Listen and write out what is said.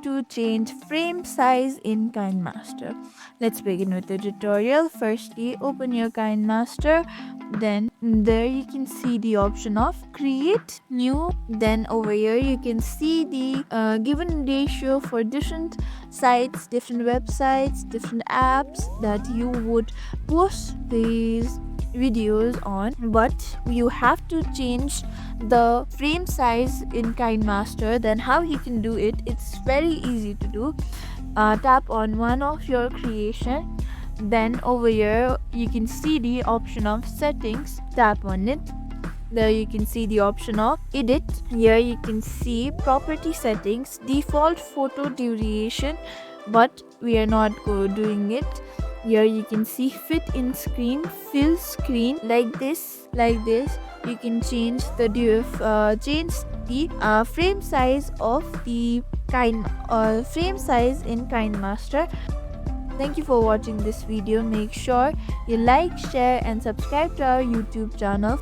to change frame size in KineMaster. Let's begin with the tutorial. Firstly, open your KineMaster. Then there you can see the option of create new. Then over here you can see the given ratio for different sites, different websites, different apps that you would post these videos on, but you have to change the frame size in KineMaster. Then how you can do it, it's very easy to do. Tap on one of your creation, then over here you can see the option of settings. Tap on it. There you can see the option of edit. Here you can see property settings, default photo duration, but we are not doing it. Here you can see fit in screen, fill screen, like this. You can change the frame size of the frame size in KineMaster. Thank you for watching this video. Make sure you like, share and subscribe to our YouTube channel.